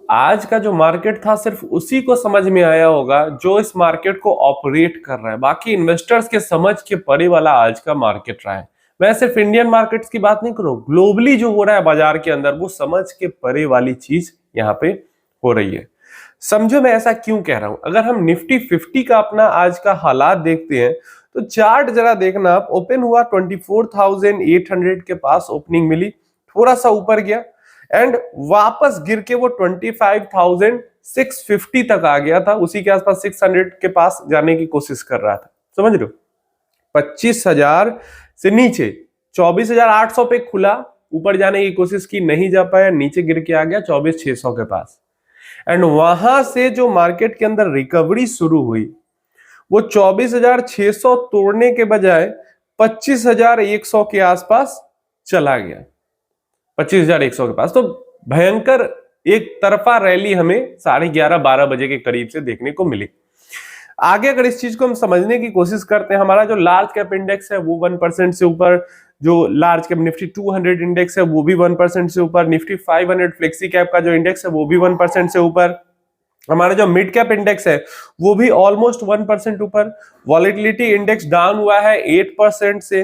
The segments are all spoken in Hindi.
आज का जो मार्केट था सिर्फ उसी को समझ में आया होगा जो इस मार्केट को ऑपरेट कर रहा है। बाकी इन्वेस्टर्स के समझ के परे वाला आज का मार्केट रहा है। मैं सिर्फ इंडियन मार्केट्स की बात नहीं करूं, ग्लोबली जो हो रहा है बाजार के अंदर वो समझ के परे वाली चीज यहाँ पे हो रही है। समझो मैं ऐसा क्यों कह रहा हूं। अगर हम निफ्टी 50 का अपना आज का हालात देखते हैं तो चार्ट जरा देखना, आप ओपन हुआ 24,800 के पास ओपनिंग मिली, थोड़ा सा ऊपर गया एंड वापस गिर के वो 25,650 तक आ गया था। उसी के आसपास 600 के पास जाने की कोशिश कर रहा था। समझ रहे हो, 25,000 से नीचे 24,800 पे खुला, ऊपर जाने की कोशिश की, नहीं जा पाया, नीचे गिर के आ गया 24,600 के पास। एंड वहां से जो मार्केट के अंदर रिकवरी शुरू हुई वो 24,600 तोड़ने के बजाय 25,100 के आसपास चला गया, 25,100 के पास। तो भयंकर एक तरफा रैली हमें 11:30-12 बजे के करीब से देखने को मिली। आगे अगर इस चीज को हम समझने की कोशिश करते हैं, हमारा जो लार्ज कैप इंडेक्स है वो 1% से ऊपर, जो लार्ज कैप निफ्टी 200 इंडेक्स है वो भी 1% से ऊपर, निफ्टी 500 फ्लेक्सी कैप का जो इंडेक्स है वो भी 1% से ऊपर, हमारा जो मिड कैप इंडेक्स है वो भी ऑलमोस्ट 1% ऊपर, वॉलेटिलिटी इंडेक्स डाउन हुआ है 8% से,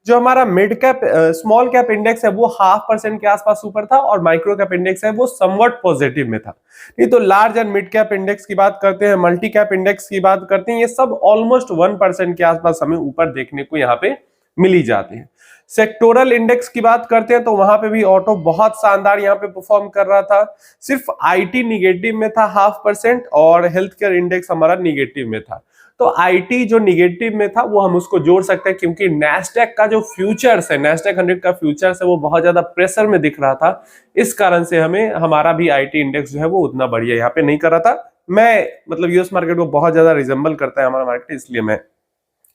जो हमारा mid cap small cap index है वो 0.5% के आसपास ऊपर था, और माइक्रो कैप इंडेक्स है वो समवट पॉजिटिव में था। नहीं तो large and mid cap index की बात करते हैं, मल्टी कैप इंडेक्स की बात करते हैं, ये सब ऑलमोस्ट 1% के आसपास हमें ऊपर देखने को यहाँ पे मिली जाते हैं। सेक्टोरल इंडेक्स की बात करते हैं तो वहां पे भी ऑटो बहुत शानदार यहाँ पे परफॉर्म कर रहा था। सिर्फ आईटी निगेटिव में था 0.5%, और हेल्थ केयर इंडेक्स हमारा निगेटिव में था। तो आईटी जो निगेटिव में था वो हम उसको जोड़ सकते हैं, क्योंकि नैस्डैक का जो फ्यूचर्स है, नैस्डैक 100 का फ्यूचर्स है वो बहुत ज्यादा प्रेशर में दिख रहा था। इस कारण से हमें हमारा भी आईटी इंडेक्स जो है वो उतना बढ़िया यहाँ पे नहीं कर रहा था। मैं मतलब यूएस मार्केट को बहुत ज्यादा रिजेंबल करता है हमारा मार्केट, इसलिए मैं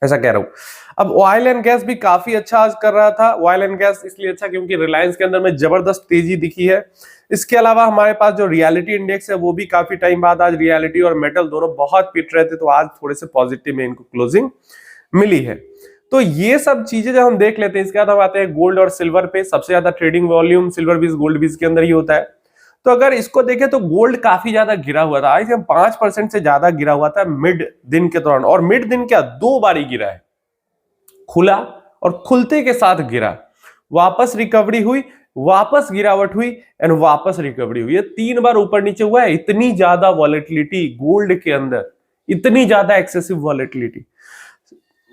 ऐसा कह रहा हूं। अब ऑयल एंड गैस भी काफी अच्छा आज कर रहा था। ऑयल एंड गैस इसलिए अच्छा क्योंकि रिलायंस के अंदर में जबरदस्त तेजी दिखी है। इसके अलावा हमारे पास जो रियलिटी इंडेक्स है वो भी काफी टाइम बाद आज रियलिटी और मेटल दोनों बहुत पिट रहे थे, तो आज थोड़े से पॉजिटिव में इनको क्लोजिंग मिली है। तो ये सब चीजें जब हम देख लेते हैं, इसके बाद हम आते हैं गोल्ड और सिल्वर पे। सबसे ज्यादा ट्रेडिंग वॉल्यूम सिल्वर बीज गोल्ड बीज के अंदर ही होता है। तो अगर इसको देखें तो गोल्ड काफी ज्यादा गिरा हुआ था, आज 5% से ज्यादा गिरा हुआ था मिड दिन के दौरान, और मिड दिन क्या 2 बार गिरा है, खुला और खुलते के साथ गिरा, वापस रिकवरी हुई, वापस गिरावट हुई एंड वापस रिकवरी हुई। ये 3 बार ऊपर नीचे हुआ है। इतनी ज्यादा वॉलेटिलिटी गोल्ड के अंदर, इतनी ज्यादा एक्सेसिव वॉलेटिलिटी,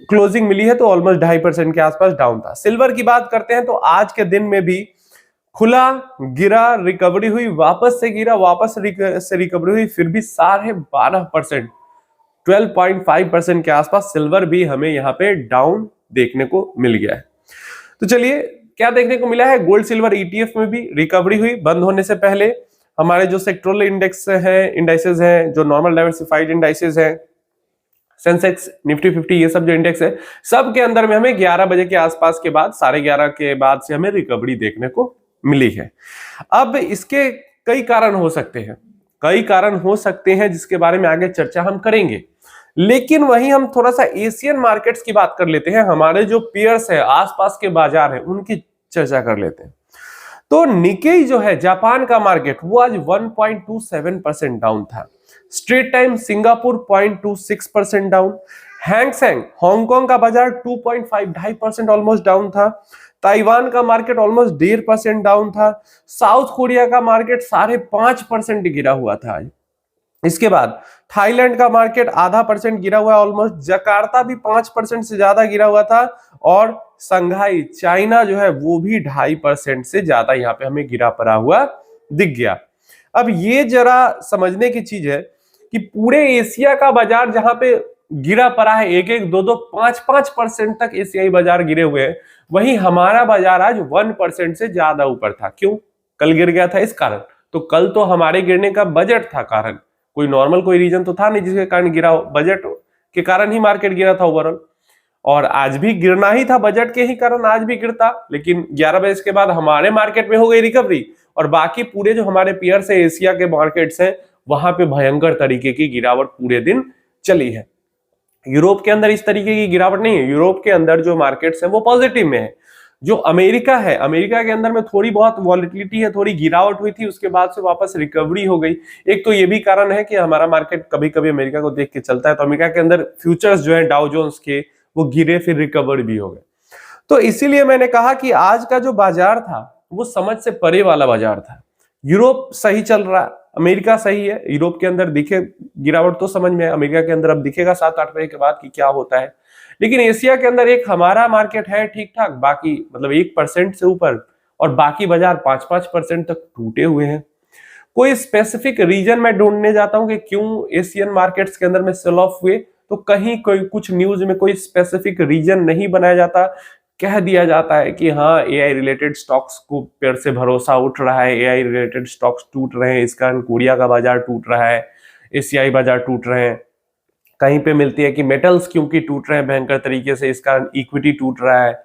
क्लोजिंग मिली है तो ऑलमोस्ट 2.5% के आसपास डाउन था। सिल्वर की बात करते हैं तो आज के दिन में भी खुला, गिरा, रिकवरी हुई, वापस से गिरा, वापस से रिकवरी हुई, फिर भी 12.5%, 12.5% के आसपास सिल्वर भी हमें यहाँ पे डाउन देखने को मिल गया है। तो चलिए क्या देखने को मिला है, गोल्ड सिल्वर ईटीएफ में भी रिकवरी हुई बंद होने से पहले। हमारे जो सेक्टोरल इंडेक्स है, इंडाइसेस हैं, जो नॉर्मल डाइवर्सिफाइड इंडाइसेस हैं, सेंसेक्स, निफ्टी 50, ये सब जो इंडेक्स है सब के अंदर में हमें 11 बजे के आसपास के बाद, 11:30 के बाद से हमें रिकवरी देखने को मिली है। अब इसके कई कारण हो सकते हैं, कई कारण हो सकते हैं जिसके बारे में आगे चर्चा हम करेंगे, लेकिन वहीं हम थोड़ा सा एशियन मार्केट्स की बात कर लेते हैं। हमारे जो पीयर्स है, आसपास के बाजार हैं, उनकी चर्चा कर लेते हैं। तो निकेई जो है जापान का मार्केट, वो आज 1.27% डाउन था। Straight time Singapore 0.26% down. Hang Seng Hong Kong का बाजार 2.5% ऑलमोस्ट डाउन था। ताइवान का मार्केट ऑलमोस्ट 1.5% डाउन था। साउथ कोरिया का मार्केट 5.5% गिरा हुआ था आज। इसके बाद थाईलैंड का मार्केट 0.5% गिरा हुआ है ऑलमोस्ट। जकार्ता भी 5% से ज्यादा गिरा हुआ था, और संघाई चाइना जो है वो भी 2.5% से ज्यादा यहाँ पे हमें गिरा पड़ा हुआ दिख गया। अब ये जरा समझने की चीज है कि पूरे एशिया का बाजार जहां पे गिरा पड़ा है, 1-1, 2-2, 5-5% तक एशियाई बाजार गिरे हुए हैं, वहीं हमारा बाजार आज 1% से ज्यादा ऊपर था। क्यों? कल गिर गया था इस कारण। तो कल तो हमारे गिरने का बजट था कारण, कोई नॉर्मल कोई रीजन तो था नहीं जिसके कारण गिरा हो, बजट के कारण ही मार्केट गिरा था ओवरऑल। और आज भी गिरना ही था, बजट के ही कारण आज भी गिरता, लेकिन 11 बजे के बाद हमारे मार्केट में हो गई रिकवरी, और बाकी पूरे जो हमारे पीयर्स है, एशिया के मार्केट्स हैं, वहां पे भयंकर तरीके की गिरावट पूरे दिन चली है। यूरोप के अंदर इस तरीके की गिरावट नहीं है। यूरोप के अंदर जो मार्केट्स हैं वो पॉजिटिव में है। जो अमेरिका है, अमेरिका के अंदर में थोड़ी बहुत वॉलेटिलिटी है, थोड़ी गिरावट हुई थी, उसके बाद से वापस रिकवरी हो गई। एक तो ये भी कारण है कि हमारा मार्केट कभी कभी अमेरिका को देख के चलता है, तो अमेरिका के अंदर फ्यूचर्स जो है डाउ जोन्स के वो गिरे, फिर रिकवर भी हो गए। तो इसीलिए मैंने कहा कि आज का जो बाजार था वो समझ से परे वाला बाजार था। यूरोप सही चल रहा है, अमेरिका सही है, यूरोप के अंदर दिखे गिरावट तो समझ में है, अमेरिका के अंदर अब दिखेगा 7-8 बजे के बाद कि क्या होता है। लेकिन एशिया के अंदर एक हमारा मार्केट है ठीक ठाक, बाकी मतलब 1% से ऊपर, और बाकी बाजार 5-5% तक टूटे हुए हैं। कोई स्पेसिफिक रीजन मैं ढूंढने जाता हूं कि क्यों एशियन मार्केट्स के अंदर में सेल ऑफ हुए, तो कहीं कोई कुछ न्यूज में कोई स्पेसिफिक रीजन नहीं बनाया जाता। कह दिया जाता है कि हाँ, एआई रिलेटेड स्टॉक्स को पेड़ से भरोसा उठ रहा है, एआई रिलेटेड स्टॉक्स टूट रहे हैं, इस कारण कोरिया का बाजार टूट रहा है, एशियाई बाजार टूट रहे हैं। कहीं पे मिलती है कि मेटल्स क्योंकि टूट रहे हैं भयंकर तरीके से, इस कारण इक्विटी टूट रहा है।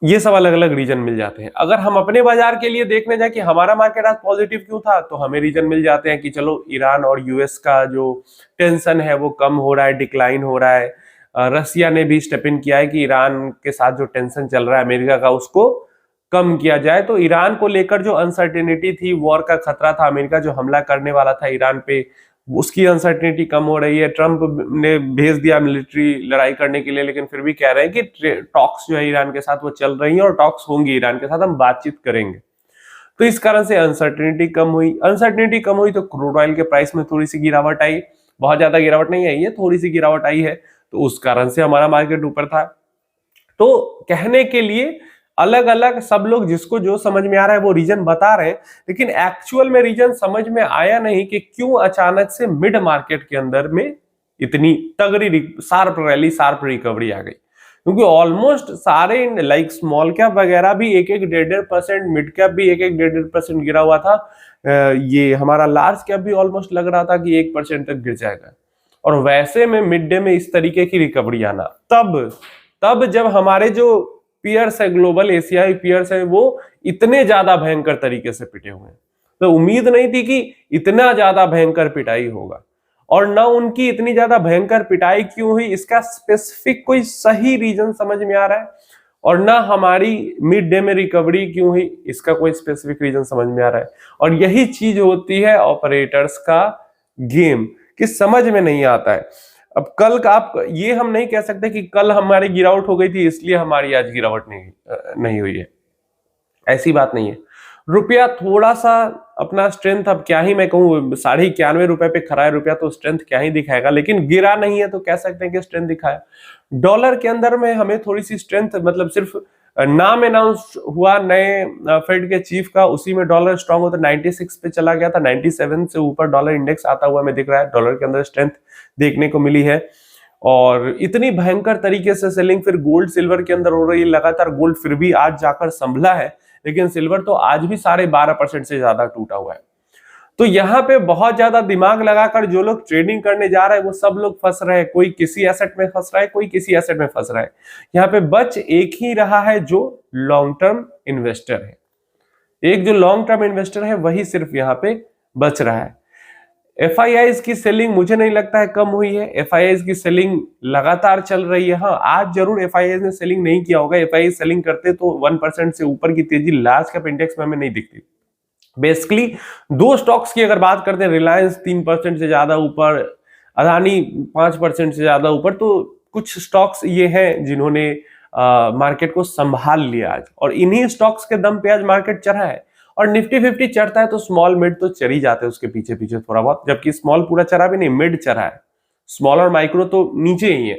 ये सब अलग अलग रीजन मिल जाते हैं। अगर हम अपने बाजार के लिए देखने जाए कि हमारा मार्केट आज पॉजिटिव क्यों था, तो हमें रीजन मिल जाते हैं कि चलो ईरान और यूएस का जो टेंशन है वो कम हो रहा है, डिक्लाइन हो रहा है। रसिया ने भी स्टेप इन किया है कि ईरान के साथ जो टेंशन चल रहा है अमेरिका का, उसको कम किया जाए। तो ईरान को लेकर जो अनसर्टेनिटी थी, वॉर का खतरा था, अमेरिका जो हमला करने वाला था ईरान पे, उसकी अनसर्टेनिटी कम हो रही है। ट्रंप ने भेज दिया मिलिट्री लड़ाई करने के लिए, लेकिन फिर भी कह रहे हैं कि टॉक्स जो है ईरान के साथ वो चल रही हैं और टॉक्स होंगी ईरान के साथ, हम बातचीत करेंगे। तो इस कारण से अनसर्टेनिटी कम हुई। अनसर्टेनिटी कम हुई तो क्रूड ऑयल के प्राइस में थोड़ी सी गिरावट आई, बहुत ज्यादा गिरावट नहीं आई है, थोड़ी सी गिरावट आई है, तो उस कारण से हमारा मार्केट ऊपर था। तो कहने के लिए अलग अलग सब लोग जिसको जो समझ में आ रहा है वो रीजन बता रहे हैं, लेकिन एक्चुअल में रीजन समझ में आया नहीं कि क्यों अचानक से मिड मार्केट के अंदर में इतनी तगड़ी शार्प रैली, शार्प रिकवरी आ गई। क्योंकि ऑलमोस्ट सारे लाइक स्मॉल कैप वगैरह भी 1-1.5%, मिड कैप भी 1-1.5% गिरा हुआ था। ये हमारा लार्ज कैप भी ऑलमोस्ट लग रहा था कि 1% तक गिर जाएगा। और वैसे में मिड डे में इस तरीके की रिकवरी आना, तब जब हमारे जो पियर्स है, ग्लोबल एशियाई पियर्स है, वो इतने ज्यादा भयंकर तरीके से पिटे हुए हैं। तो उम्मीद नहीं थी कि इतना ज्यादा भयंकर पिटाई होगा, और ना उनकी इतनी ज्यादा भयंकर पिटाई क्यों हुई इसका स्पेसिफिक कोई सही रीजन समझ में आ रहा है, और ना हमारी मिड डे में रिकवरी क्यों हुई इसका कोई स्पेसिफिक रीजन समझ में आ रहा है। और यही चीज होती है ऑपरेटर्स का गेम, कि समझ में नहीं आता है। अब कल का आप ये हम नहीं कह सकते कि कल हमारी गिरावट हो गई थी इसलिए हमारी आज गिरावट नहीं हुई है, ऐसी बात नहीं है। रुपया थोड़ा सा अपना स्ट्रेंथ, अब क्या ही मैं कहूँ, 91.5 पे खड़ा है रुपया, तो स्ट्रेंथ क्या ही दिखाएगा, लेकिन गिरा नहीं है तो कह सकते हैं कि स्ट्रेंथ दिखाया। डॉलर के अंदर में हमें थोड़ी सी स्ट्रेंथ, मतलब सिर्फ नाम अनाउंस हुआ नए फेड के चीफ का, उसी में डॉलर स्ट्रांग होता 96 पे चला गया था, 97 से ऊपर डॉलर इंडेक्स आता हुआ हमें दिख रहा है। डॉलर के अंदर स्ट्रेंथ देखने को मिली है, और इतनी भयंकर तरीके से सेलिंग फिर गोल्ड सिल्वर के अंदर हो रही है लगातार। गोल्ड फिर भी आज जाकर संभला है, लेकिन सिल्वर तो आज भी 12.5% से ज्यादा टूटा हुआ है। तो यहाँ पे बहुत ज्यादा दिमाग लगाकर जो लोग ट्रेडिंग करने जा रहे हैं वो सब लोग फंस रहे हैं। कोई किसी एसेट में फंस रहा है, कोई किसी एसेट में फंस रहा है। यहाँ पे बच एक ही रहा है जो लॉन्ग टर्म इन्वेस्टर है। एक जो लॉन्ग टर्म इन्वेस्टर है वही सिर्फ यहाँ पे बच रहा है। एफआईआईज की सेलिंग मुझे नहीं लगता है कम हुई है, एफआईआईज की सेलिंग लगातार चल रही है। हाँ, आज जरूर एफआईआईज ने सेलिंग नहीं किया होगा, एफआईआई सेलिंग करते तो 1% से ऊपर की तेजी लार्ज कैप इंडेक्स में हमें नहीं दिखती। बेसिकली दो स्टॉक्स की अगर बात करते हैं, रिलायंस 3% से ज्यादा ऊपर, अदानी 5% से ज्यादा ऊपर, तो कुछ स्टॉक्स ये हैं जिन्होंने मार्केट को संभाल लिया आज, और इन्हीं स्टॉक्स के दम पे आज मार्केट चढ़ा है। और निफ्टी 50 चढ़ता है तो स्मॉल मिड तो चढ़ ही जाते हैं उसके पीछे पीछे थोड़ा बहुत, जबकि स्मॉल पूरा चढ़ा भी नहीं, मिड चढ़ा है, स्मॉल और माइक्रो तो नीचे ही है।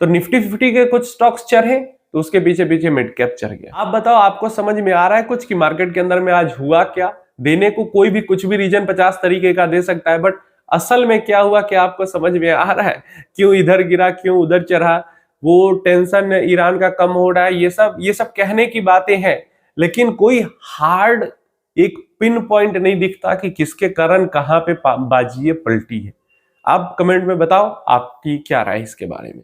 तो निफ्टी 50 के कुछ स्टॉक्स चढ़े तो उसके पीछे पीछे मिड कैप चढ़ गया। आप बताओ, आपको समझ में आ रहा है कुछ कि मार्केट के अंदर में आज हुआ क्या? देने को कोई भी कुछ भी रीजन 50 तरीके का दे सकता है, बट असल में क्या हुआ, क्या आपको समझ में आ रहा है? क्यों इधर गिरा, क्यों उधर चढ़ा, वो टेंशन ईरान का कम हो रहा है, ये सब कहने की बातें हैं, लेकिन कोई हार्ड एक पिन पॉइंट नहीं दिखता कि किसके कारण कहां पे बाजी पलटी है। आप कमेंट में बताओ आपकी क्या राय इसके बारे में।